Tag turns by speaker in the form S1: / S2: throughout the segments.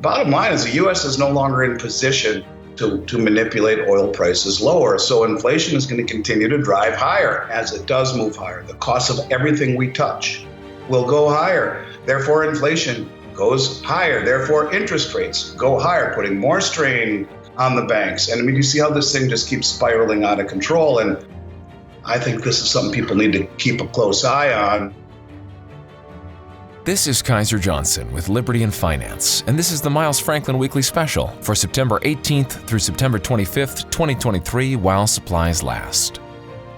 S1: bottom line is the U.S. is no longer in position to manipulate oil prices lower. So inflation is going to continue to drive higher as it does move higher. The cost of everything we touch will go higher. Therefore, inflation goes higher. Therefore, interest rates go higher, putting more strain on the banks. And I mean, you see how this thing just keeps spiraling out of control. And I think this is something people need to keep a close eye on.
S2: This is Kaiser Johnson with Liberty and Finance, and this is the Miles Franklin Weekly Special for September 18th through September 25th, 2023, while supplies last.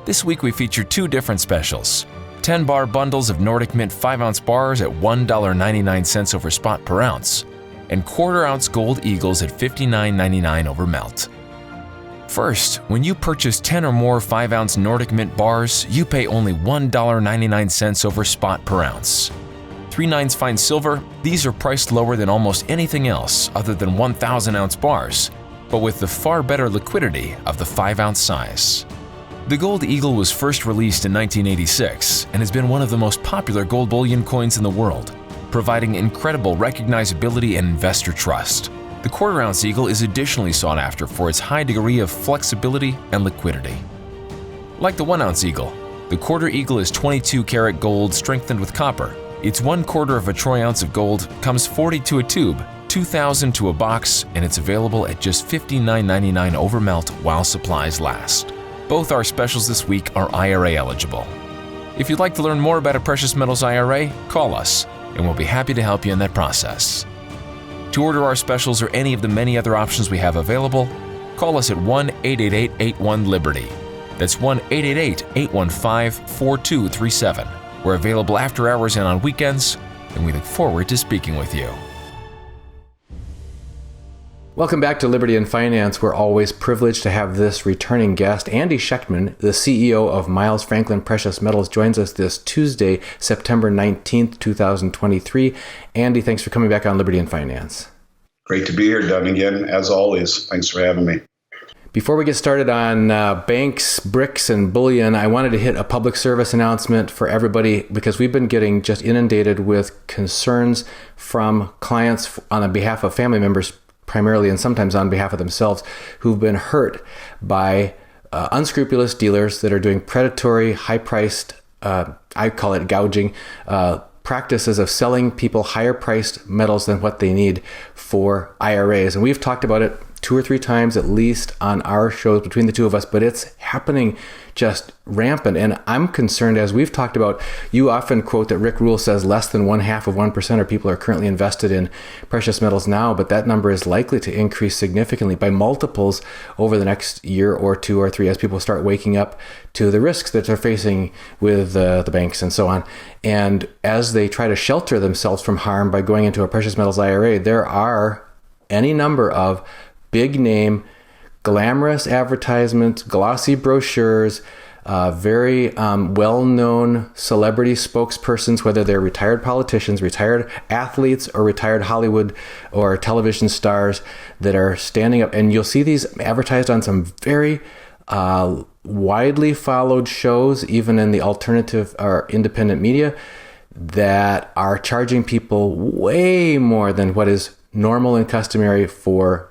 S2: This week we feature two different specials: 10-bar bundles of Nordic Mint 5-ounce bars at $1.99 over spot per ounce, and quarter-ounce gold eagles at $59.99 over melt. First, when you purchase 10 or more 5-ounce Nordic Mint bars, you pay only $1.99 over spot per ounce. 3/9 fine silver, these are priced lower than almost anything else other than 1,000-ounce bars, but with the far better liquidity of the 5-ounce size. The Gold Eagle was first released in 1986 and has been one of the most popular gold bullion coins in the world, providing incredible recognizability and investor trust. The quarter-ounce Eagle is additionally sought after for its high degree of flexibility and liquidity. Like the 1-ounce Eagle, the quarter Eagle is 22-karat gold strengthened with copper. Its 1/4 of a troy ounce of gold comes 40 to a tube, 2,000 to a box, and it's available at just $59.99 over melt while supplies last. Both our specials this week are IRA eligible. If you'd like to learn more about a precious metals IRA, call us, and we'll be happy to help you in that process. To order our specials or any of the many other options we have available, call us at 1-888-81-LIBERTY. That's 1-888-815-4237. We're available after hours and on weekends, and we look forward to speaking with you.
S3: Welcome back to Liberty and Finance. We're always privileged to have this returning guest. Andy Schectman, the CEO of Miles Franklin Precious Metals, joins us this Tuesday, September 19th, 2023. Andy, thanks for coming back on Liberty and Finance.
S1: Great to be here, Doug, again, as always. Thanks for having me.
S3: Before we get started on banks, bricks, and bullion, I wanted to hit a public service announcement for everybody because we've been getting just inundated with concerns from clients on behalf of family members, primarily, and sometimes on behalf of themselves, who've been hurt by unscrupulous dealers that are doing predatory, high-priced, I call it gouging, practices of selling people higher-priced metals than what they need for IRAs. And we've talked about it 2 or 3 times at least on our shows between the two of us, but it's happening just rampant. And I'm concerned, as we've talked about, you often quote that Rick Rule says less than 0.5% of people are currently invested in precious metals now, but that number is likely to increase significantly by multiples over the next year or 2 or 3 as people start waking up to the risks that they're facing with the banks and so on. And as they try to shelter themselves from harm by going into a precious metals IRA, there are any number of big name, glamorous advertisements, glossy brochures, very well-known celebrity spokespersons, whether they're retired politicians, retired athletes, or retired Hollywood or television stars that are standing up. And you'll see these advertised on some very widely followed shows, even in the alternative or independent media, that are charging people way more than what is normal and customary for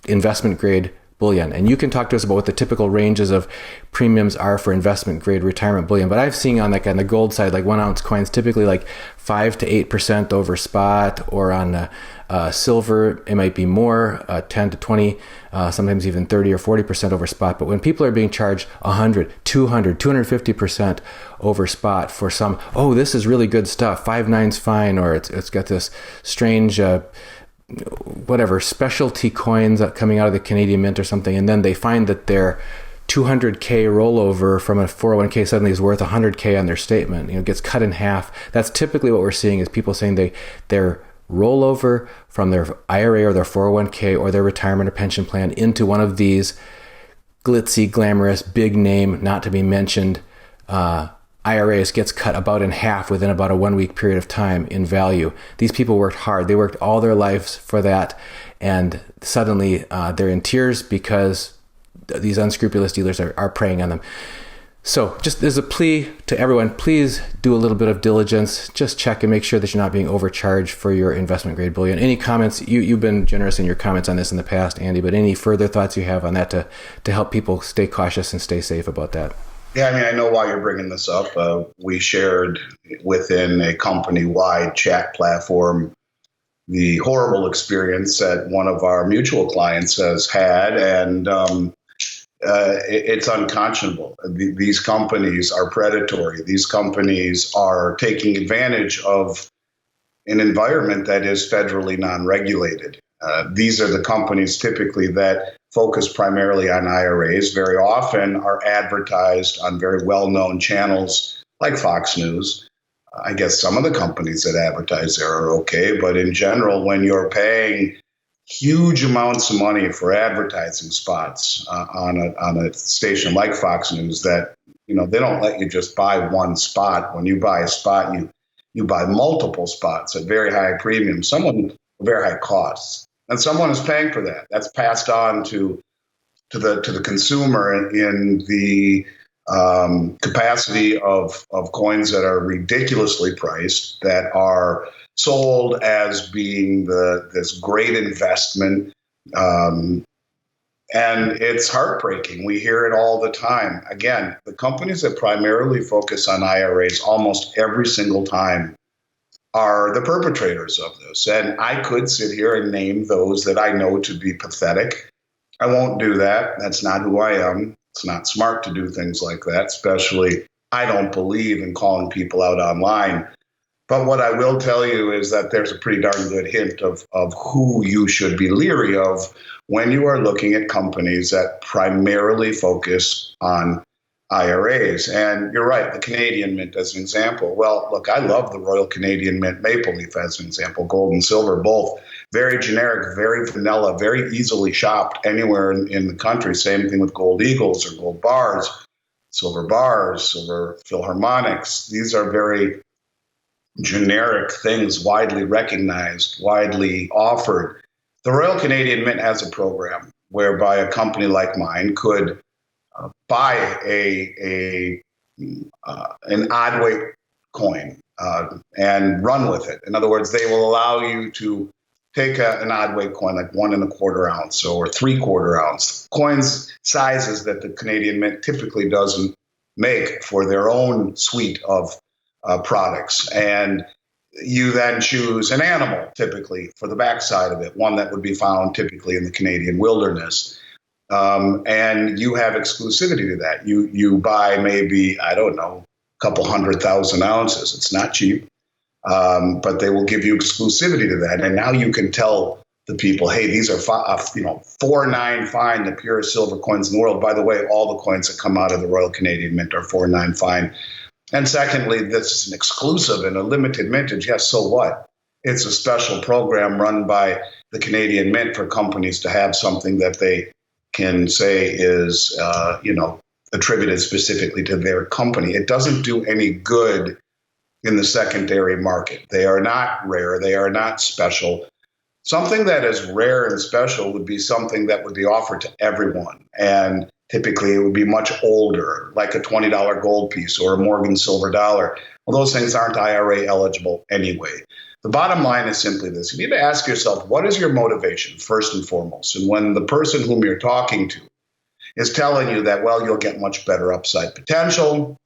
S3: investment grade bullion. And you can talk to us about what the typical ranges of premiums are for investment grade retirement bullion. But I've seen on the gold side, like 1-ounce coins, typically like 5 to 8% over spot, or on silver, it might be more, 10 to 20, sometimes even 30 or 40% over spot. But when people are being charged 100, 200, 250% over spot for some, oh, this is really good stuff, 5/9's fine, or it's got this strange whatever specialty coins coming out of the Canadian Mint or something, and then they find that their 200K rollover from a 401k suddenly is worth 100K on their statement. It gets cut in half. That's typically what we're seeing, is people saying their rollover from their IRA or their 401k or their retirement or pension plan into one of these glitzy, glamorous, big name, not to be mentioned IRAs gets cut about in half within about a 1 week period of time in value. These people worked hard. They worked all their lives for that. And suddenly they're in tears because these unscrupulous dealers are preying on them. So just as a plea to everyone, please do a little bit of diligence. Just check and make sure that you're not being overcharged for your investment grade bullion. Any comments? You've been generous in your comments on this in the past, Andy, but any further thoughts you have on that to help people stay cautious and stay safe about that?
S1: Yeah, I mean, I know why you're bringing this up. We shared within a company-wide chat platform the horrible experience that one of our mutual clients has had, and it's unconscionable. These companies are predatory. These companies are taking advantage of an environment that is federally non-regulated. These are the companies typically that focus primarily on IRAs, very often are advertised on very well-known channels like Fox News. I guess some of the companies that advertise there are okay, but in general, when you're paying huge amounts of money for advertising spots on a station like Fox News, that they don't let you just buy one spot. When you buy a spot, you buy multiple spots at very high premium, very high costs, and someone is paying for that. That's passed on to the consumer in the capacity of coins that are ridiculously priced, that are sold as being this great investment. And it's heartbreaking. We hear it all the time. Again, the companies that primarily focus on IRAs almost every single time are the perpetrators of this. And I could sit here and name those that I know to be pathetic. I won't do that. That's not who I am. It's not smart to do things like that, especially I don't believe in calling people out online. But what I will tell you is that there's a pretty darn good hint of who you should be leery of when you are looking at companies that primarily focus on IRAs. And you're right, the Canadian Mint as an example. Well, look, I love the Royal Canadian Mint Maple Leaf as an example, gold and silver, both very generic, very vanilla, very easily shopped anywhere in the country. Same thing with gold eagles or gold bars, silver philharmonics. These are very generic things, widely recognized, widely offered. The Royal Canadian Mint has a program whereby a company like mine could buy an odd weight coin and run with it. In other words, they will allow you to take an odd weight coin, like 1 1/4 ounce or 3/4 ounce coins, sizes that the Canadian Mint typically doesn't make for their own suite of products. And you then choose an animal, typically, for the backside of it, one that would be found typically in the Canadian wilderness. And you have exclusivity to that. You buy maybe, I don't know, a couple 100,000 ounces. It's not cheap, but they will give you exclusivity to that. And now you can tell the people, hey, these are 4.9 fine, the purest silver coins in the world. By the way, all the coins that come out of the Royal Canadian Mint are 4.9 fine. And secondly, this is an exclusive and a limited mintage. Yes, so what? It's a special program run by the Canadian Mint for companies to have something that they can say is, attributed specifically to their company. It doesn't do any good in the secondary market. They are not rare. They are not special. Something that is rare and special would be something that would be offered to everyone. And typically it would be much older, like a $20 gold piece or a Morgan silver dollar. Well, those things aren't IRA eligible anyway. The bottom line is simply this. You need to ask yourself, what is your motivation, first and foremost? And when the person whom you're talking to is telling you that, well, you'll get much better upside potential,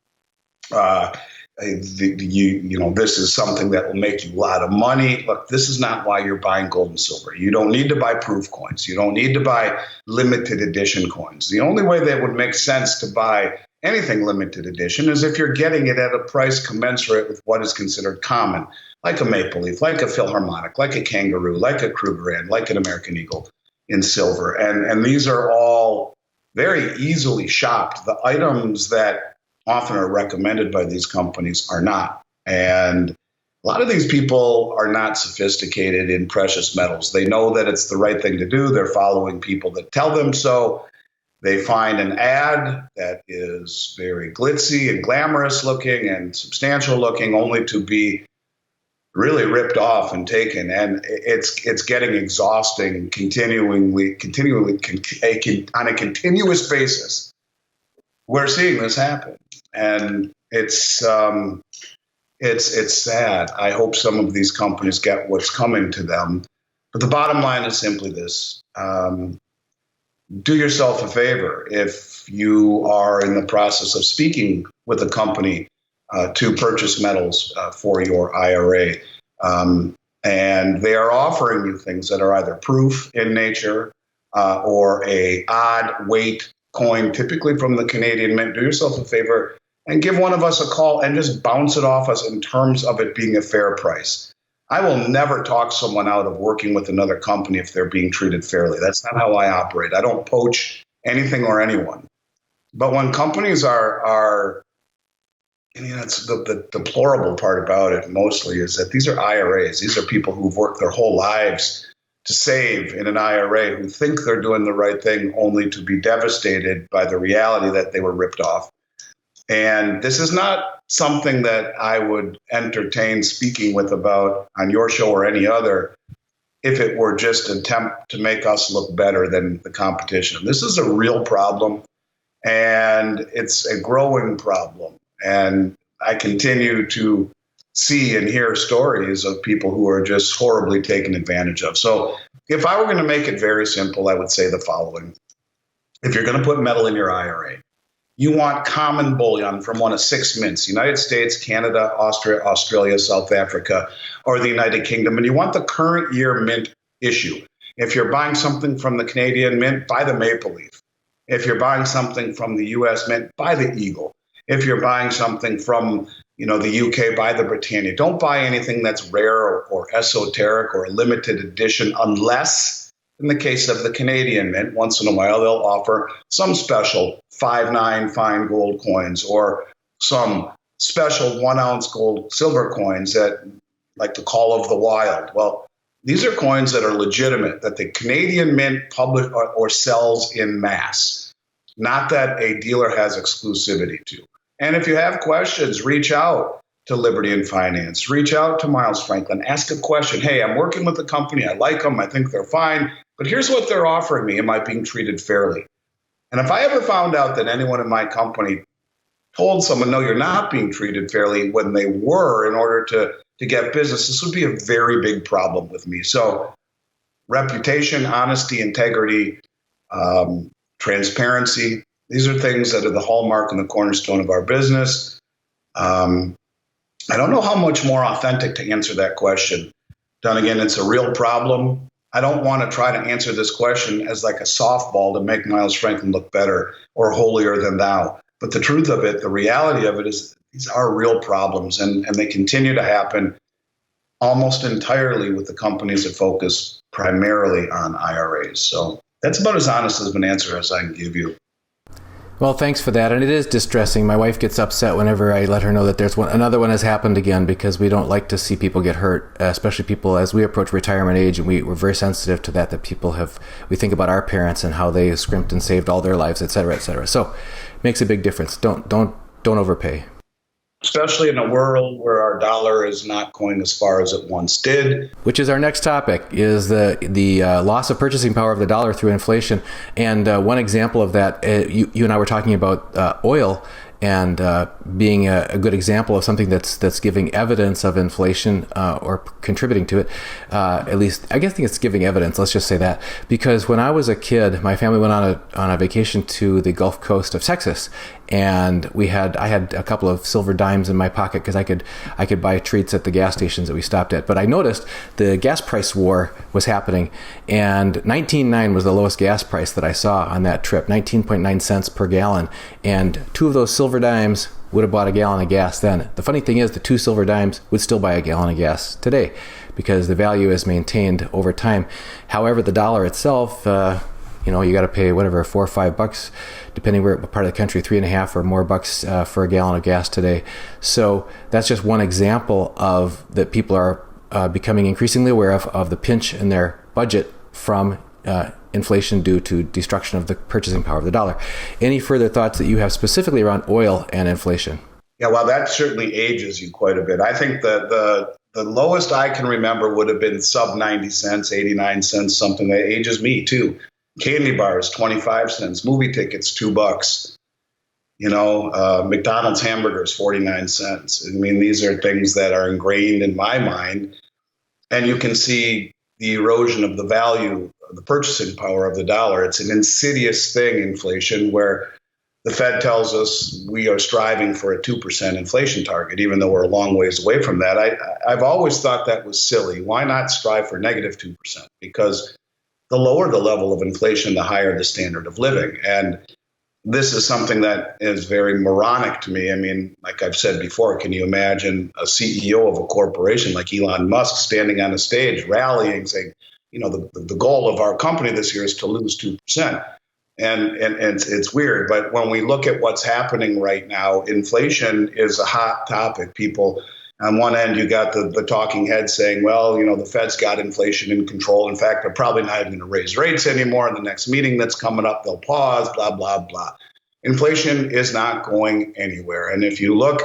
S1: this is something that will make you a lot of money. Look, this is not why you're buying gold and silver. You don't need to buy proof coins. You don't need to buy limited edition coins. The only way that would make sense to buy anything limited edition is if you're getting it at a price commensurate with what is considered common, like a Maple Leaf, like a Philharmonic, like a Kangaroo, like a Krugerrand, like an American Eagle in silver. And these are all very easily shopped. The items that often are recommended by these companies are not. And a lot of these people are not sophisticated in precious metals. They know that it's the right thing to do. They're following people that tell them so. They find an ad that is very glitzy and glamorous looking and substantial looking, only to be really ripped off and taken. And it's getting exhausting continually on a continuous basis. We're seeing this happen. And it's sad. I hope some of these companies get what's coming to them. But the bottom line is simply this. Do yourself a favor if you are in the process of speaking with a company to purchase metals for your IRA. And they are offering you things that are either proof in nature or a odd weight coin, typically from the Canadian Mint. Do yourself a favor and give one of us a call and just bounce it off us in terms of it being a fair price. I will never talk someone out of working with another company if they're being treated fairly. That's not how I operate. I don't poach anything or anyone. But when companies are it's the deplorable part about it mostly is that these are IRAs. These are people who've worked their whole lives to save in an IRA, who think they're doing the right thing only to be devastated by the reality that they were ripped off. And this is not something that I would entertain speaking with about on your show or any other if it were just an attempt to make us look better than the competition. This is a real problem, and it's a growing problem. And I continue to see and hear stories of people who are just horribly taken advantage of. So if I were going to make it very simple, I would say the following. If you're going to put metal in your IRA, you want common bullion from one of 6 mints: United States, Canada, Austria, Australia, South Africa, or the United Kingdom. And you want the current year mint issue. If you're buying something from the Canadian Mint, buy the Maple Leaf. If you're buying something from the US Mint, buy the Eagle. If you're buying something from the UK, buy the Britannia. Don't buy anything that's rare or esoteric or a limited edition unless, in the case of the Canadian Mint, once in a while they'll offer some special 5/9 fine gold coins or some special 1 ounce gold silver coins that, like the Call of the Wild. Well, these are coins that are legitimate, that the Canadian Mint publish or sells in mass, not that a dealer has exclusivity to. And if you have questions, reach out to Liberty and Finance. Reach out to Miles Franklin. Ask a question. Hey, I'm working with a company. I like them. I think they're fine. But here's what they're offering me. Am I being treated fairly? And if I ever found out that anyone in my company told someone, no, you're not being treated fairly, when they were, in order to get business, this would be a very big problem with me. So reputation, honesty, integrity, transparency, these are things that are the hallmark and the cornerstone of our business. I don't know how much more authentic to answer that question. Then again, it's a real problem. I don't want to try to answer this question as like a softball to make Miles Franklin look better or holier than thou. But the truth of it, the reality of it is these are real problems, and they continue to happen almost entirely with the companies that focus primarily on IRAs. So that's about as honest of an answer as I can give you.
S3: Well, thanks for that. And it is distressing. My wife gets upset whenever I let her know that another one has happened again, because we don't like to see people get hurt, especially people as we approach retirement age. And we're very sensitive to that we think about our parents and how they scrimped and saved all their lives, et cetera, et cetera. So it makes a big difference. Don't overpay.
S1: Especially in a world where our dollar is not going as far as it once did.
S3: Which is our next topic, is the loss of purchasing power of the dollar through inflation. And one example of that, you and I were talking about oil, and being a good example of something that's giving evidence of inflation or contributing to it. At least, I think it's giving evidence. Let's just say that, because when I was a kid, my family went on a vacation to the Gulf Coast of Texas, and I had a couple of silver dimes in my pocket because I could buy treats at the gas stations that we stopped at. But I noticed the gas price war was happening, and 19.9 was the lowest gas price that I saw on that trip, 19.9 cents per gallon, and 2 of those silver dimes would have bought a gallon of gas then. The funny thing is, the 2 silver dimes would still buy a gallon of gas today because the value is maintained over time. However, the dollar itself, you got to pay whatever, $4 or $5, depending where part of the country, $3.50 or more bucks for a gallon of gas today. So that's just one example of that people are becoming increasingly aware of the pinch in their budget from inflation due to destruction of the purchasing power of the dollar. Any further thoughts that you have specifically around oil and inflation?
S1: Yeah, well, that certainly ages you quite a bit. I think that the lowest I can remember would have been sub 90 cents, 89 cents, something that ages me too. Candy bars, 25 cents. Movie tickets, $2. McDonald's hamburgers, 49 cents. I mean, these are things that are ingrained in my mind. And you can see the erosion of the value of the purchasing power of the dollar. It's an insidious thing, inflation, where the Fed tells us we are striving for a 2% inflation target, even though we're a long ways away from that. I've always thought that was silly. Why not strive for negative 2%? Because the lower the level of inflation, the higher the standard of living. And this is something that is very moronic to me. I mean, like I've said before, can you imagine a CEO of a corporation like Elon Musk standing on a stage rallying, saying, the goal of our company this year is to lose 2%. And it's weird. But when we look at what's happening right now, inflation is a hot topic. People on one end, you got the talking heads saying, well, the Fed's got inflation in control. In fact, they're probably not even going to raise rates anymore. In the next meeting that's coming up, they'll pause, blah, blah, blah. Inflation is not going anywhere. And if you look,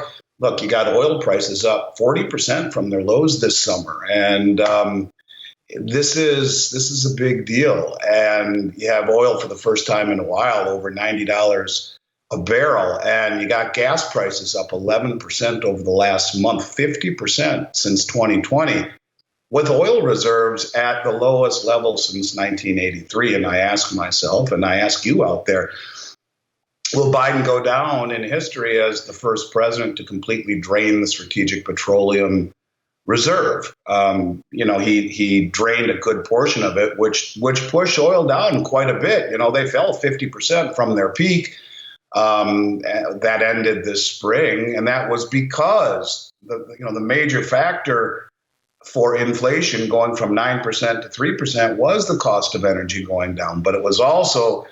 S1: you got oil prices up 40% from their lows this summer. And this is a big deal. And you have oil for the first time in a while over $90 a barrel, and you got gas prices up 11% over the last month, 50% since 2020, with oil reserves at the lowest level since 1983. And I ask myself, and I ask you out there, will Biden go down in history as the first president to completely drain the strategic petroleum reserve? He drained a good portion of it, which pushed oil down quite a bit. They fell 50% from their peak. That ended this spring, and that was because the major factor for inflation going from 9% to 3% was the cost of energy going down, but it was also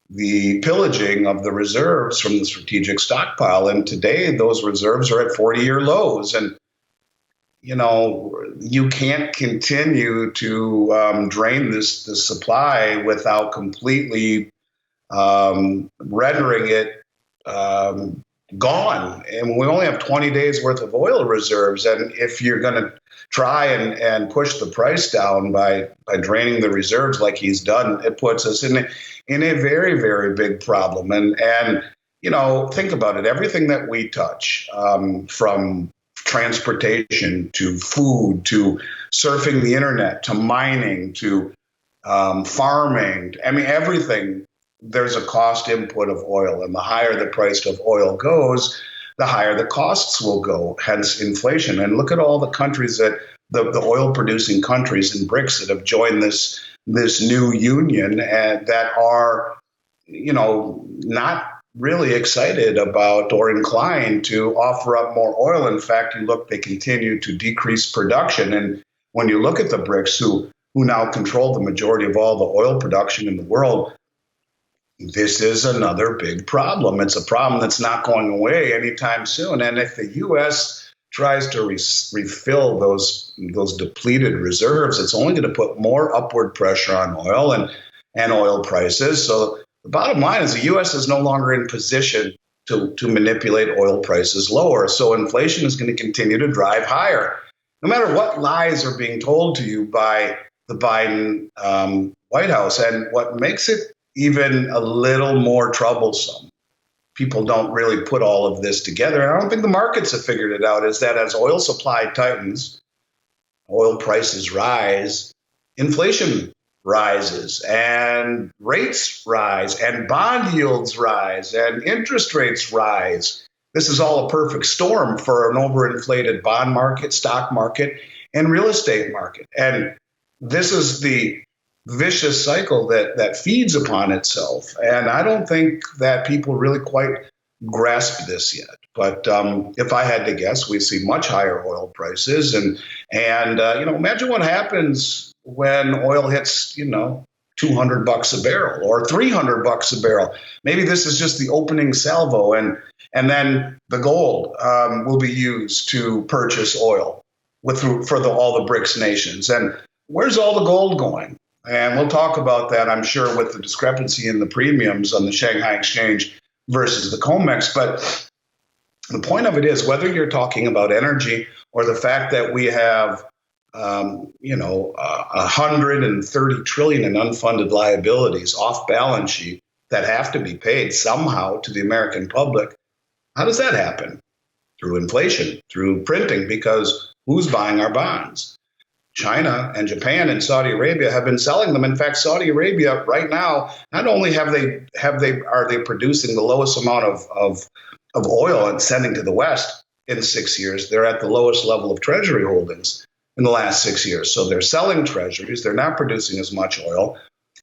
S1: the pillaging of the reserves from the strategic stockpile. And today, those reserves are at 40-year lows, and you can't continue to drain this supply without completely rendering it gone. And we only have 20 days worth of oil reserves. And if you're going to try and push the price down by draining the reserves like he's done, it puts us in a very, very big problem. And think about it. Everything that we touch, from transportation to food to surfing the internet to mining to farming, everything, there's a cost input of oil, and the higher the price of oil goes, the higher the costs will go, hence inflation. And look at all the countries that the oil producing countries in BRICS that have joined this new union and that are, not really excited about or inclined to offer up more oil. In fact, they continue to decrease production. And when you look at the BRICS, who now control the majority of all the oil production in the world, this is another big problem. It's a problem that's not going away anytime soon. And if the U.S. tries to refill those depleted reserves, it's only going to put more upward pressure on oil and oil prices. So the bottom line is the U.S. is no longer in position to manipulate oil prices lower. So inflation is going to continue to drive higher. No matter what lies are being told to you by the Biden White House. And what makes it even a little more troublesome, people don't really put all of this together, and I don't think the markets have figured it out, is that as oil supply tightens, oil prices rise, inflation rises, and rates rise, and bond yields rise, and interest rates rise. This is all a perfect storm for an overinflated bond market, stock market, and real estate market. And this is the vicious cycle that feeds upon itself. And I don't think that people really quite grasp this yet. But if I had to guess, we see much higher oil prices. And imagine what happens when oil hits, $200 a barrel or $300 a barrel. Maybe this is just the opening salvo. And then the gold will be used to purchase oil for all the BRICS nations. And where's all the gold going? And we'll talk about that, I'm sure, with the discrepancy in the premiums on the Shanghai Exchange versus the COMEX. But the point of it is, whether you're talking about energy or the fact that we have, 130 trillion in unfunded liabilities off balance sheet, that have to be paid somehow to the American public. How does that happen? Through inflation, through printing, because who's buying our bonds? China and Japan and Saudi Arabia have been selling them. In fact, Saudi Arabia right now, not only are they producing the lowest amount of oil and sending to the West in 6 years, they're at the lowest level of treasury holdings in the last 6 years. So they're selling treasuries. They're not producing as much oil.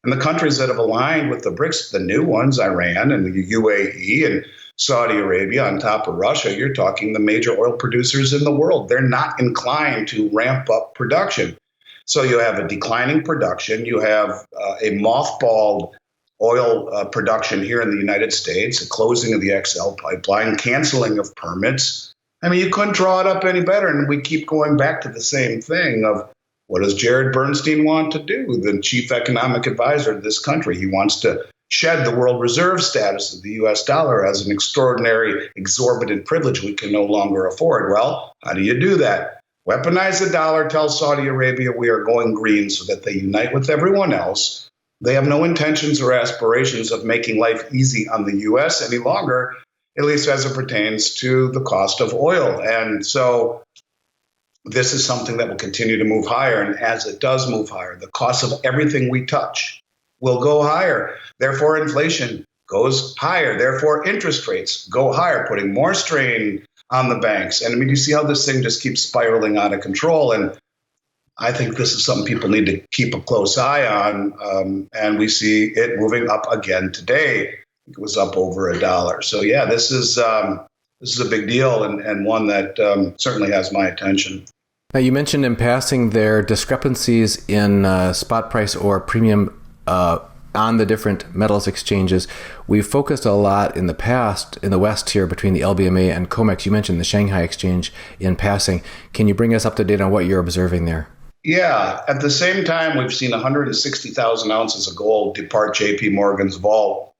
S1: And the countries that have aligned with the BRICS, the new ones, Iran and the UAE and Saudi Arabia on top of Russia, you're talking the major oil producers in the world. They're not inclined to ramp up production. So you have a declining production. You have a mothballed oil production here in the United States, a closing of the XL pipeline, canceling of permits. I mean, you couldn't draw it up any better. And we keep going back to the same thing of what does Jared Bernstein want to do, the chief economic advisor of this country? He wants to shed the world reserve status of the U.S. dollar as an extraordinary, exorbitant privilege we can no longer afford. Well, how do you do that? Weaponize the dollar, tell Saudi Arabia we are going green so that they unite with everyone else. They have no intentions or aspirations of making life easy on the U.S. any longer, at least as it pertains to the cost of oil. And so this is something that will continue to move higher. And as it does move higher, the cost of everything we touch will go higher. Therefore, inflation goes higher. Therefore, interest rates go higher, putting more strain on the banks. And I mean, you see how this thing just keeps spiraling out of control. And I think this is something people need to keep a close eye on. And we see it moving up again today. It was up over $1. So yeah, this is a big deal and one that certainly has my attention.
S3: Now, you mentioned in passing there discrepancies in spot price or premium on the different metals exchanges. We've focused a lot in the past in the West here between the LBMA and COMEX. You mentioned the Shanghai exchange in passing. Can you bring us up to date on what you're observing there?
S1: Yeah. At the same time, we've seen 160,000 ounces of gold depart JP Morgan's vault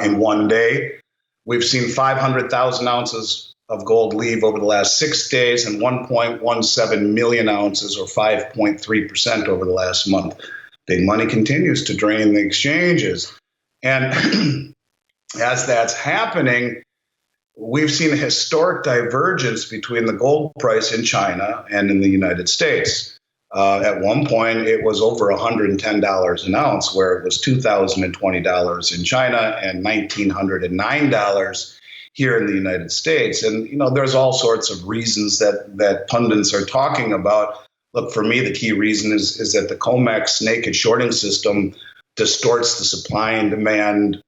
S1: in one day. We've seen 500,000 ounces of gold leave over the last 6 days and 1.17 million ounces or 5.3% over the last month. Big money continues to drain the exchanges. And as that's happening, we've seen a historic divergence between the gold price in China and in the United States. At one point, it was over $110 an ounce, where it was $2,020 in China and $1,909 here in the United States. And, you know, there's all sorts of reasons that pundits are talking about. Look, for me, the key reason is that the COMEX naked shorting system distorts the supply and demand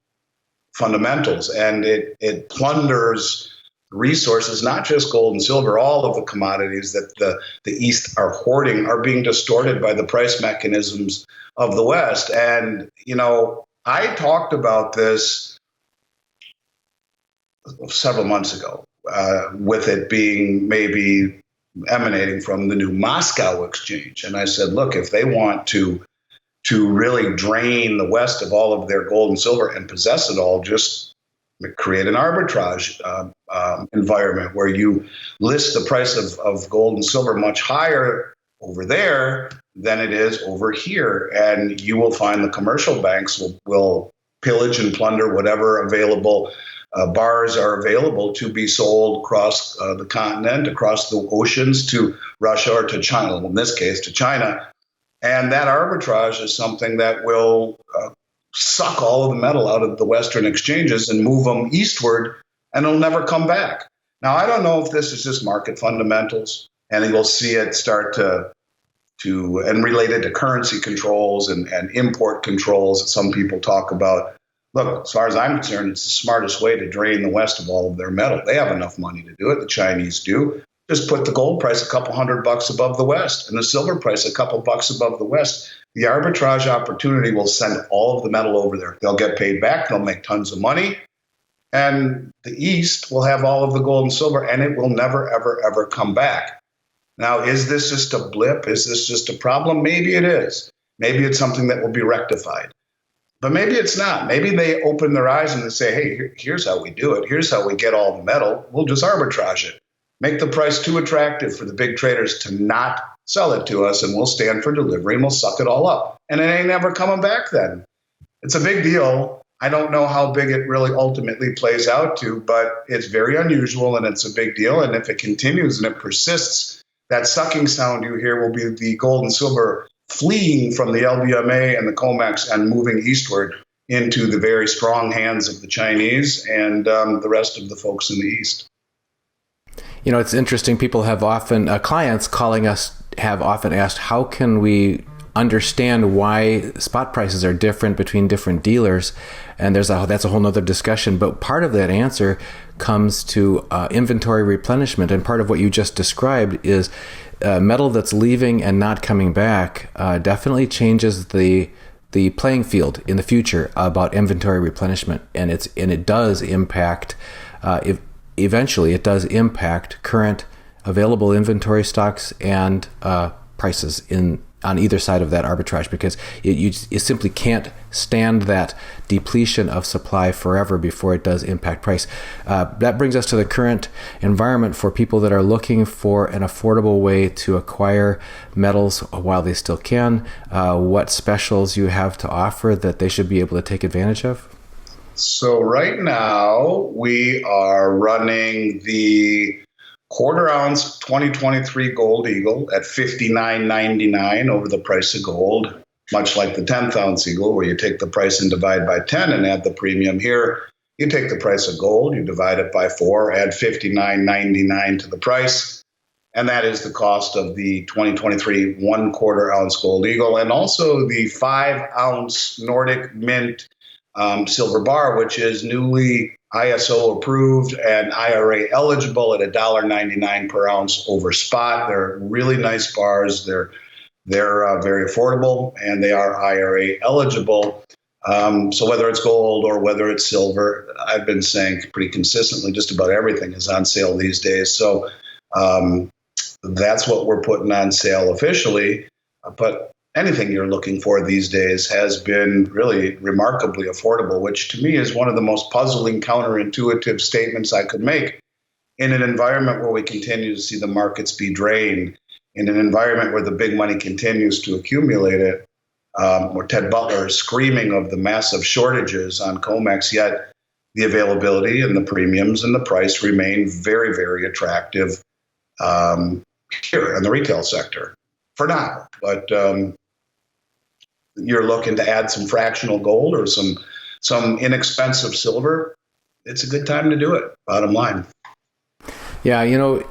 S1: fundamentals, and it plunders resources, not just gold and silver. All of the commodities that the East are hoarding are being distorted by the price mechanisms of the West. And, you know, I talked about this several months ago, with it being maybe emanating from the new Moscow exchange. And I said, look, if they want to really drain the West of all of their gold and silver and possess it all, just create an arbitrage environment where you list the price of gold and silver much higher over there than it is over here. And you will find the commercial banks will pillage and plunder whatever available bars are available to be sold across the continent, across the oceans to Russia or to China, in this case to China. And that arbitrage is something that will suck all of the metal out of the Western exchanges and move them eastward, and it'll never come back. Now, I don't know if this is just market fundamentals, and you'll see it start to and related to currency controls and import controls that some people talk about. Look, as far as I'm concerned, it's the smartest way to drain the West of all of their metal. They have enough money to do it. The Chinese do. Just put the gold price a couple $100 above the West and the silver price a couple bucks above the West. The arbitrage opportunity will send all of the metal over there. They'll get paid back. They'll make tons of money. And the East will have all of the gold and silver, and it will never, ever, ever come back. Now, is this just a blip? Is this just a problem? Maybe it is. Maybe it's something that will be rectified. But maybe it's not. Maybe they open their eyes and they say, hey, here's how we do it. Here's how we get all the metal. We'll just arbitrage it. Make the price too attractive for the big traders to not sell it to us, and we'll stand for delivery and we'll suck it all up. And it ain't ever coming back then. It's a big deal. I don't know how big it really ultimately plays out to, but it's very unusual and it's a big deal. And if it continues and it persists, that sucking sound you hear will be the gold and silver fleeing from the LBMA and the COMEX and moving eastward into the very strong hands of the Chinese and the rest of the folks in the East.
S3: You know, it's interesting. People have often, clients calling us have often asked, how can we understand why spot prices are different between different dealers? And that's a whole nother discussion. But part of that answer comes to inventory replenishment. And part of what you just described is metal that's leaving and not coming back definitely changes the playing field in the future about inventory replenishment. And it does impact, eventually it does impact current available inventory stocks and prices on either side of that arbitrage, because you simply can't stand that depletion of supply forever before it does impact price. That brings us to the current environment for people that are looking for an affordable way to acquire metals while they still can. What specials you have to offer that they should be able to take advantage of?
S1: So right now we are running the quarter ounce 2023 Gold Eagle at $59.99 over the price of gold, much like the 10th ounce Eagle, where you take the price and divide by 10 and add the premium. Here, you take the price of gold, you divide it by 4, add $59.99 to the price, and that is the cost of the 2023 1/4 ounce Gold Eagle, and also the 5 ounce Nordic Mint silver bar, which is newly ISO approved and IRA eligible at $1.99 per ounce over spot. They're really nice bars. They're very affordable, and they are IRA eligible. So whether it's gold or whether it's silver, I've been saying pretty consistently, just about everything is on sale these days. So that's what we're putting on sale officially. But anything you're looking for these days has been really remarkably affordable, which to me is one of the most puzzling, counterintuitive statements I could make in an environment where we continue to see the markets be drained, in an environment where the big money continues to accumulate it, where Ted Butler is screaming of the massive shortages on COMEX, yet the availability and the premiums and the price remain very, very attractive here in the retail sector for now. But you're looking to add some fractional gold or some inexpensive silver, it's a good time to do it, bottom line.
S3: Yeah, you know,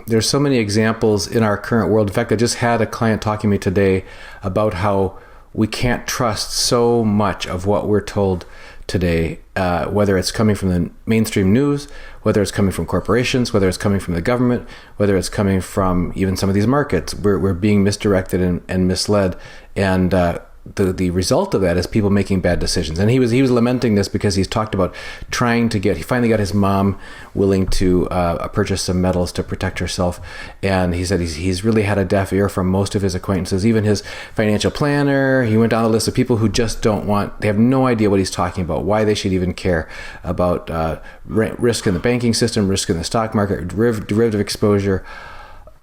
S3: there's so many examples in our current world. In fact, I just had a client talking to me today about how we can't trust so much of what we're told today, whether it's coming from the mainstream news, whether it's coming from corporations, whether it's coming from the government, whether it's coming from even some of these markets. We're being misdirected and misled, and the result of that is people making bad decisions. And he was lamenting this because he's talked about he finally got his mom willing to purchase some metals to protect herself. And he said he's really had a deaf ear from most of his acquaintances, even his financial planner. He went down the list of people who just they have no idea what he's talking about, why they should even care about risk in the banking system, risk in the stock market, derivative exposure,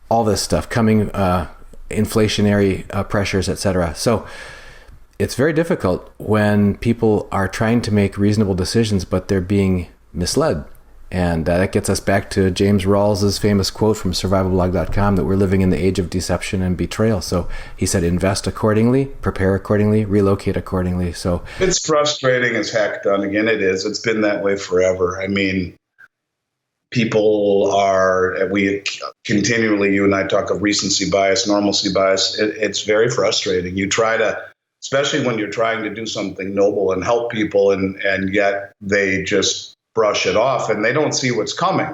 S3: all this stuff coming, inflationary pressures, etc. So it's very difficult when people are trying to make reasonable decisions, but they're being misled. And that gets us back to James Rawls's famous quote from survivalblog.com that we're living in the age of deception and betrayal. So he said, invest accordingly, prepare accordingly, relocate accordingly. So
S1: it's frustrating as heck, Don. Again, it is. It's been that way forever. I mean, we continually, you and I talk of recency bias, normalcy bias. It's very frustrating. You try to, especially when you're trying to do something noble and help people, and yet they just brush it off and they don't see what's coming.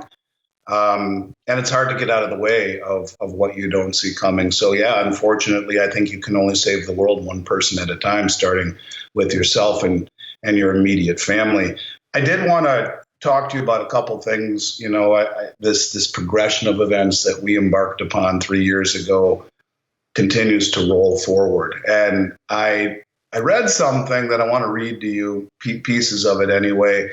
S1: And it's hard to get out of the way of what you don't see coming. So yeah, unfortunately, I think you can only save the world one person at a time, starting with yourself and your immediate family. I did want to talk to you about a couple things. You know, this progression of events that we embarked upon 3 years ago continues to roll forward. And I read something that I want to read to you, pieces of it anyway,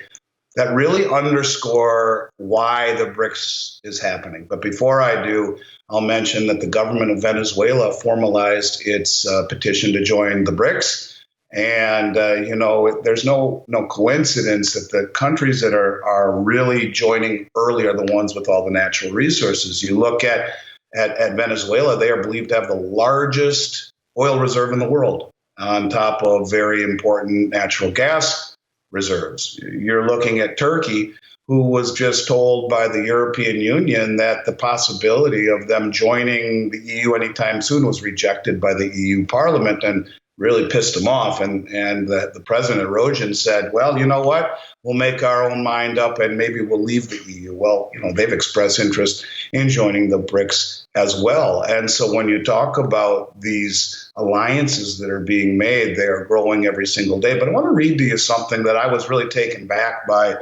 S1: that really underscore why the BRICS is happening. But before I do, I'll mention that the government of Venezuela formalized its petition to join the BRICS. And, there's no coincidence that the countries that are really joining early are the ones with all the natural resources. You look at Venezuela, they are believed to have the largest oil reserve in the world, on top of very important natural gas reserves. You're looking at Turkey, who was just told by the European Union that the possibility of them joining the EU anytime soon was rejected by the EU Parliament, and really pissed them off. And the president Erosion said, well, you know what? We'll make our own mind up and maybe we'll leave the EU. Well, they've expressed interest in joining the BRICS as well. And so when you talk about these alliances that are being made, they are growing every single day. But I want to read to you something that I was really taken back by,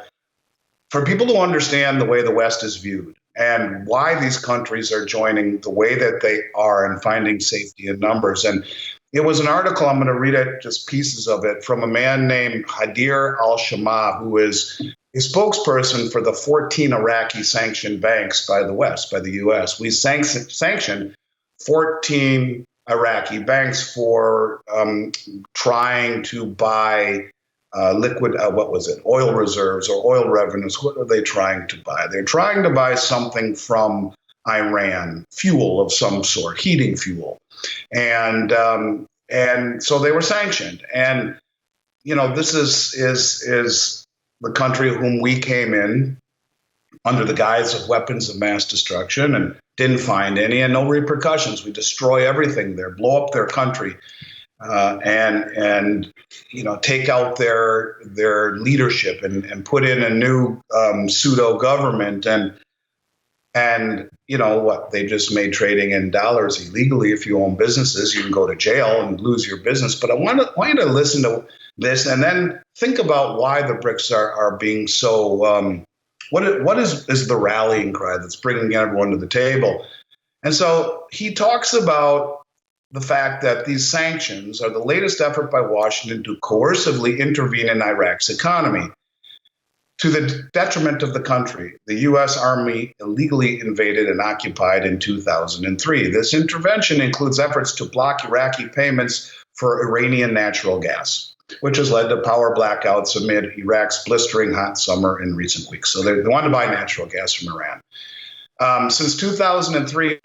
S1: for people to understand the way the West is viewed and why these countries are joining the way that they are and finding safety in numbers. And it was an article, I'm going to read it, just pieces of it, from a man named Hadir al-Shama, who is a spokesperson for the 14 Iraqi sanctioned banks by the West, by the U.S. We sanctioned 14 Iraqi banks for trying to buy oil reserves or oil revenues. What are they trying to buy? They're trying to buy something from Iran, fuel of some sort, heating fuel. And so they were sanctioned. And, this is the country whom we came in under the guise of weapons of mass destruction and didn't find any, and no repercussions. We destroy everything there, blow up their country, and take out their leadership and put in a new pseudo government. And you know what? They just made trading in dollars illegally. If you own businesses, you can go to jail and lose your business. But I want you to listen to this and then think about why the BRICS are being so. What is the rallying cry that's bringing everyone to the table? And so he talks about the fact that these sanctions are the latest effort by Washington to coercively intervene in Iraq's economy, to the detriment of the country. The U.S. Army illegally invaded and occupied in 2003. This intervention includes efforts to block Iraqi payments for Iranian natural gas, which has led to power blackouts amid Iraq's blistering hot summer in recent weeks. So they want to buy natural gas from Iran. Since 2003,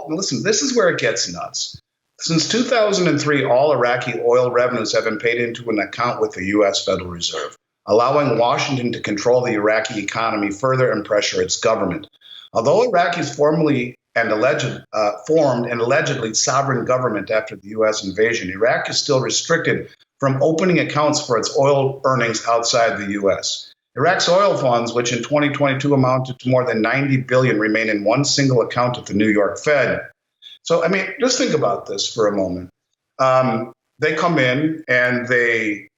S1: listen, this is where it gets nuts. Since 2003, all Iraqi oil revenues have been paid into an account with the U.S. Federal Reserve, allowing Washington to control the Iraqi economy further and pressure its government. Although Iraq is formed and allegedly sovereign government after the U.S. invasion, Iraq is still restricted from opening accounts for its oil earnings outside the U.S. Iraq's oil funds, which in 2022 amounted to more than $90 billion, remain in one single account at the New York Fed. So, just think about this for a moment. They come in and they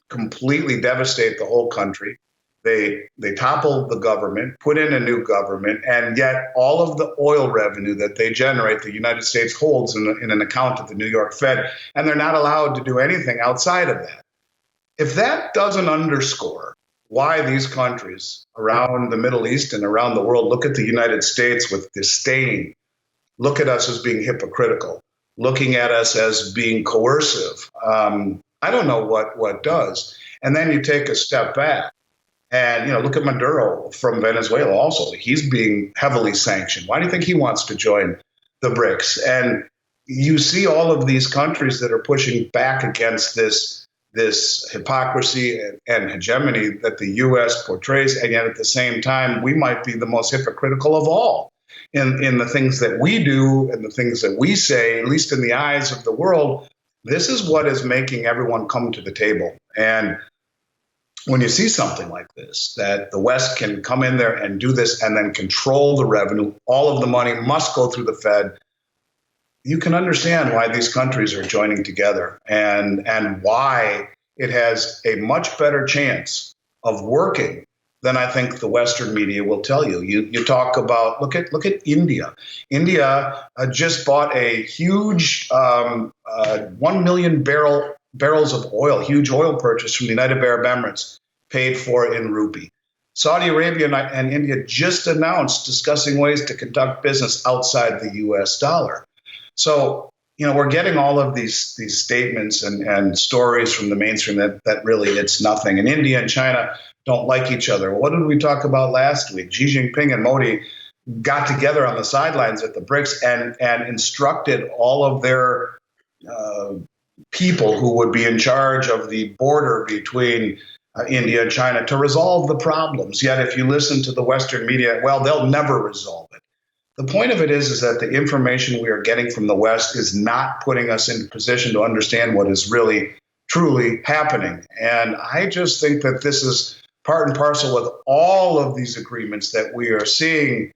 S1: completely devastate the whole country. They topple the government, put in a new government, and yet all of the oil revenue that they generate, the United States holds in an account at the New York Fed, and they're not allowed to do anything outside of that. If that doesn't underscore why these countries around the Middle East and around the world look at the United States with disdain, look at us as being hypocritical, looking at us as being coercive, I don't know what does. And then you take a step back and, look at Maduro from Venezuela also. He's being heavily sanctioned. Why do you think he wants to join the BRICS? And you see all of these countries that are pushing back against this hypocrisy and hegemony that the U.S. portrays. And yet at the same time, we might be the most hypocritical of all in the things that we do and the things that we say, at least in the eyes of the world. This is what is making everyone come to the table. And when you see something like this, that the West can come in there and do this and then control the revenue, all of the money must go through the Fed, you can understand why these countries are joining together and why it has a much better chance of working than I think the Western media will tell you. You talk about, look at India. India just bought a huge 1 million barrels of oil, huge oil purchase from the United Arab Emirates, paid for in rupee. Saudi Arabia and India just announced discussing ways to conduct business outside the U.S. dollar. So, we're getting all of these statements and stories from the mainstream that really it's nothing. And India and China don't like each other. What did we talk about last week? Xi Jinping and Modi got together on the sidelines at the BRICS and instructed all of their people who would be in charge of the border between India and China to resolve the problems. Yet if you listen to the Western media, well, they'll never resolve it. The point of it is that the information we are getting from the West is not putting us in position to understand what is really, truly happening. And I just think that this is part and parcel with all of these agreements that we are seeing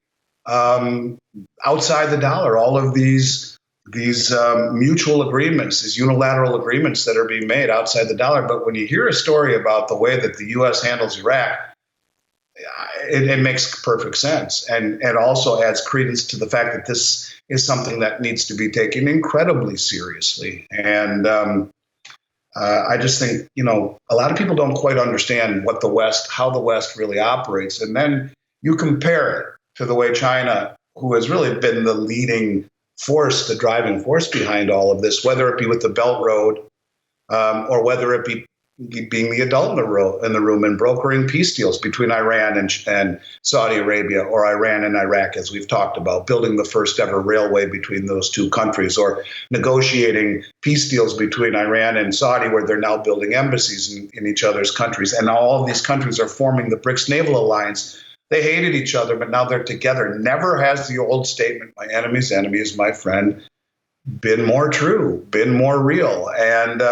S1: outside the dollar, all of these mutual agreements, these unilateral agreements that are being made outside the dollar. But when you hear a story about the way that the U.S. handles Iraq, it makes perfect sense and also adds credence to the fact that this is something that needs to be taken incredibly seriously. And I just think, a lot of people don't quite understand how the West really operates. And then you compare it to the way China, who has really been the leading force, the driving force behind all of this, whether it be with the Belt Road or whether it be being the adult in the room and brokering peace deals between Iran and Saudi Arabia, or Iran and Iraq, as we've talked about, building the first ever railway between those two countries, or negotiating peace deals between Iran and Saudi, where they're now building embassies in each other's countries. And all of these countries are forming the BRICS Naval Alliance. They hated each other, but now they're together. Never has the old statement, my enemy's enemy is my friend, been more true, been more real. And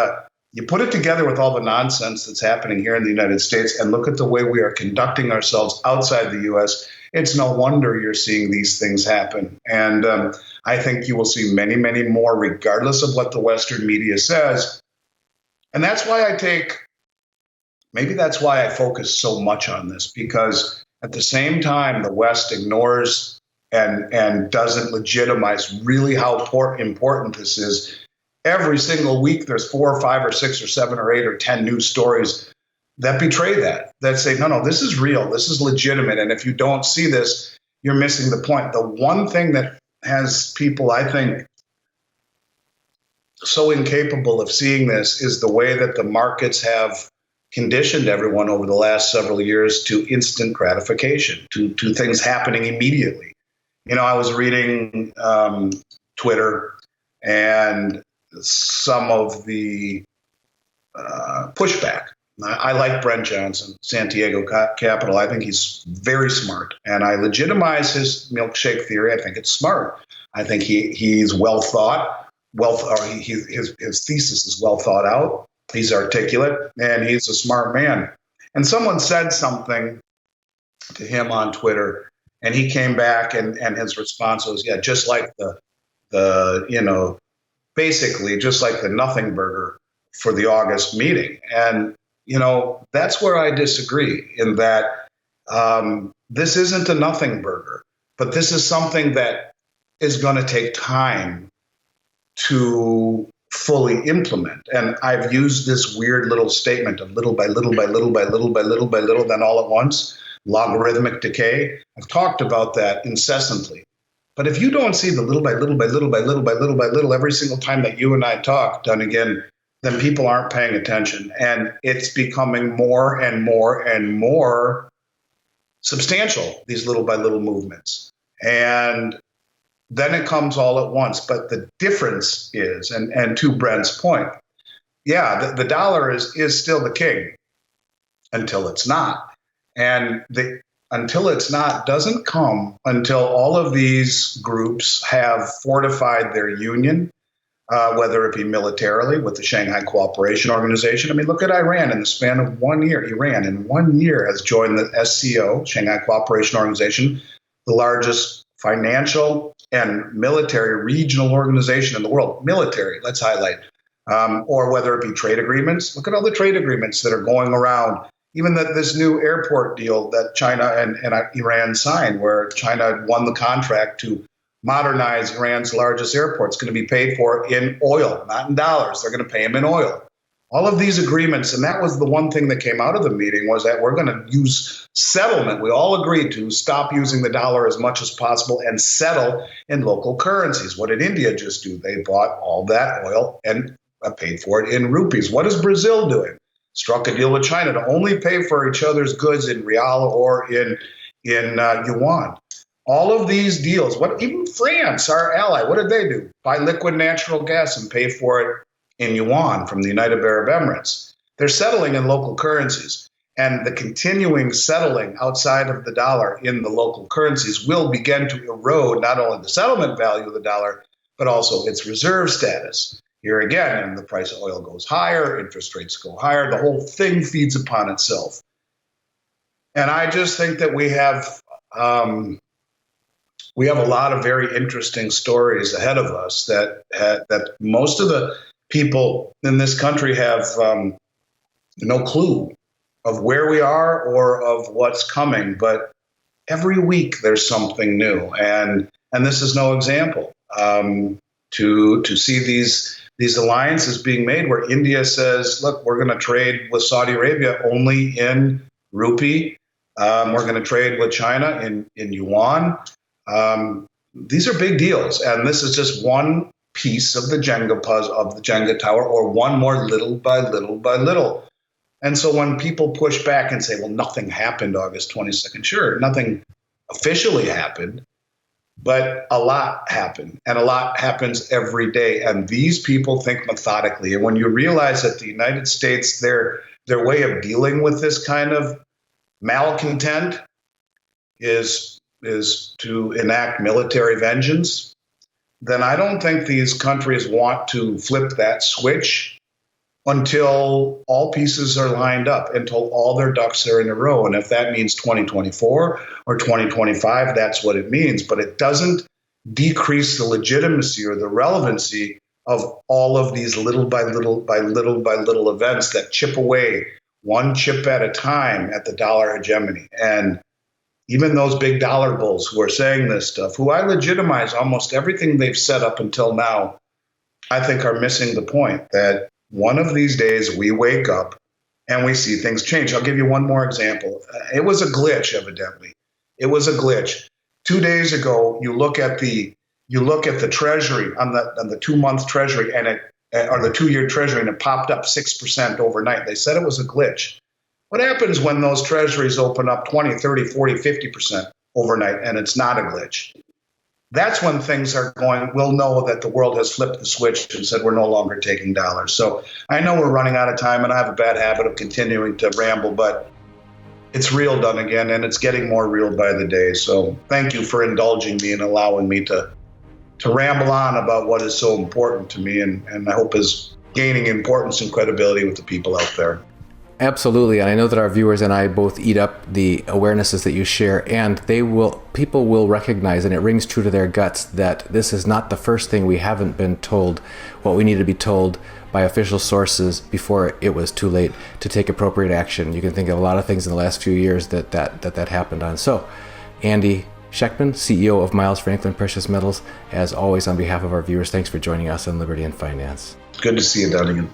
S1: you put it together with all the nonsense that's happening here in the United States and look at the way we are conducting ourselves outside the U.S., it's no wonder you're seeing these things happen. And I think you will see many, many more, regardless of what the Western media says. And that's why that's why I focus so much on this, because at the same time, the West ignores and doesn't legitimize really how important this is. Every single week, there's 4 or 5 or 6 or 7 or 8 or 10 news stories that betray that say, no, this is real. This is legitimate. And if you don't see this, you're missing the point. The one thing that has people, I think, so incapable of seeing this is the way that the markets have conditioned everyone over the last several years to instant gratification, to things happening immediately. I was reading Twitter and some of the pushback. I like Brent Johnson, Santiago Capital. I think he's very smart, and I legitimize his milkshake theory. I think it's smart. I think he's well thought. His thesis is well thought out. He's articulate, and he's a smart man. And someone said something to him on Twitter, and he came back, and his response was, yeah, just like basically just like the nothing burger for the August meeting. And, that's where I disagree, in that this isn't a nothing burger, but this is something that is going to take time to fully implement. And I've used this weird little statement of little by little by little by little by little by little, then all at once, logarithmic decay. I've talked about that incessantly. But if you don't see the little by little by little by little by little by little every single time that you and I talk done again, then people aren't paying attention. And it's becoming more and more and more substantial, these little by little movements. And then it comes all at once. But the difference is, and to Brent's point, the dollar is still the king until it's not. And until it's not doesn't come until all of these groups have fortified their union, whether it be militarily with the Shanghai Cooperation Organization. I mean, look at Iran in the span of 1 year. Iran in 1 year has joined the SCO, Shanghai Cooperation Organization, the largest financial and military regional organization in the world. Military, let's highlight. Or whether it be trade agreements. Look at all the trade agreements that are going around. Even this new airport deal that China and Iran signed, where China won the contract to modernize Iran's largest airport. It's going to be paid for in oil, not in dollars. They're going to pay them in oil. All of these agreements, and that was the one thing that came out of the meeting, was that we're going to use settlement. We all agreed to stop using the dollar as much as possible and settle in local currencies. What did India just do? They bought all that oil and paid for it in rupees. What is Brazil doing? Struck a deal with China to only pay for each other's goods in real or in yuan. All of these deals, even France, our ally, what did they do? Buy liquid natural gas and pay for it in yuan from the United Arab Emirates. They're settling in local currencies. And the continuing settling outside of the dollar in the local currencies will begin to erode not only the settlement value of the dollar, but also its reserve status. Here again, and the price of oil goes higher, interest rates go higher, the whole thing feeds upon itself. And I just think that we have a lot of very interesting stories ahead of us that most of the people in this country have no clue of where we are or of what's coming. But every week there's something new, and this is no example. To see these alliances being made where India says, look, we're going to trade with Saudi Arabia only in rupee. We're going to trade with China in yuan. These are big deals, and this is just one piece of the Jenga puzzle, of the Jenga tower, or one more little by little by little. And so when people push back and say, well, nothing happened August 22nd, sure, nothing officially happened, but a lot happened, and a lot happens every day. And these people think methodically. And when you realize that the United States, their way of dealing with this kind of malcontent is to enact military vengeance, then I don't think these countries want to flip that switch until all pieces are lined up, until all their ducks are in a row. And if that means 2024 or 2025, that's what it means. But it doesn't decrease the legitimacy or the relevancy of all of these little by little by little by little events that chip away one chip at a time at the dollar hegemony. And even those big dollar bulls who are saying this stuff, who I legitimize almost everything they've said up until now, I think are missing the point that one of these days we wake up and we see things change. I'll give you one more example. It was a glitch, evidently. It was a glitch. 2 days ago, you look at the Treasury on the 2-month Treasury or the 2-year Treasury, and it popped up 6% overnight. They said it was a glitch. What happens when those Treasuries open up 20, 30, 40, 50% overnight and it's not a glitch? That's when things are going, we'll know that the world has flipped the switch and said we're no longer taking dollars. So I know we're running out of time, and I have a bad habit of continuing to ramble, but it's real done again, and it's getting more real by the day. So thank you for indulging me and allowing me to ramble on about what is so important to me, and I hope is gaining importance and credibility with the people out there.
S3: Absolutely, and I know that our viewers and I both eat up the awarenesses that you share, and people will recognize, and it rings true to their guts, that this is not the first thing we haven't been told what we need to be told by official sources before it was too late to take appropriate action. You can think of a lot of things in the last few years that happened on. So, Andy Schectman, CEO of Miles Franklin Precious Metals, as always, on behalf of our viewers, thanks for joining us on Liberty and Finance.
S1: Good to see you, Dunnigan.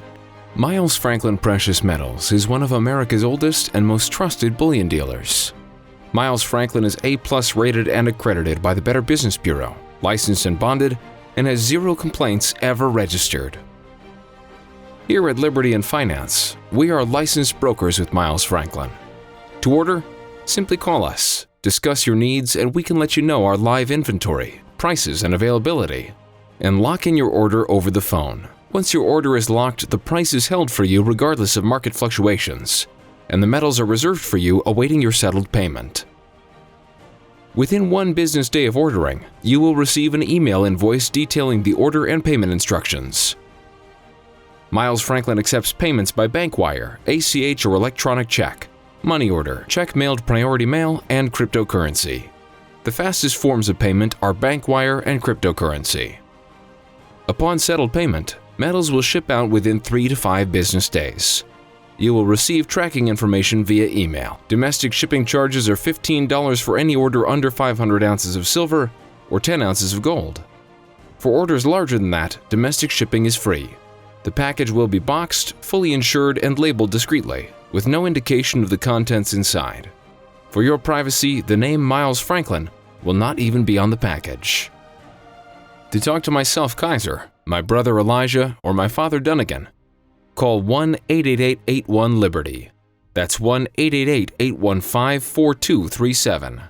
S2: Miles Franklin Precious Metals is one of America's oldest and most trusted bullion dealers. Miles Franklin is A+ rated and accredited by the Better Business Bureau, licensed and bonded, and has 0 complaints ever registered. Here at Liberty and Finance, we are licensed brokers with Miles Franklin. To order, simply call us, discuss your needs, and we can let you know our live inventory, prices, and availability, and lock in your order over the phone. Once your order is locked, the price is held for you regardless of market fluctuations, and the metals are reserved for you awaiting your settled payment. Within 1 business day of ordering, you will receive an email invoice detailing the order and payment instructions. Miles Franklin accepts payments by bank wire, ACH or electronic check, money order, check mailed priority mail, and cryptocurrency. The fastest forms of payment are bank wire and cryptocurrency. Upon settled payment, metals will ship out within 3 to 5 business days. You will receive tracking information via email. Domestic shipping charges are $15 for any order under 500 ounces of silver or 10 ounces of gold. For orders larger than that, domestic shipping is free. The package will be boxed, fully insured, and labeled discreetly, with no indication of the contents inside. For your privacy, the name Miles Franklin will not even be on the package. To talk to myself, Kaiser, my brother Elijah, or my father Dunnigan, call 1-888-81-LIBERTY. That's 1-888-815-4237.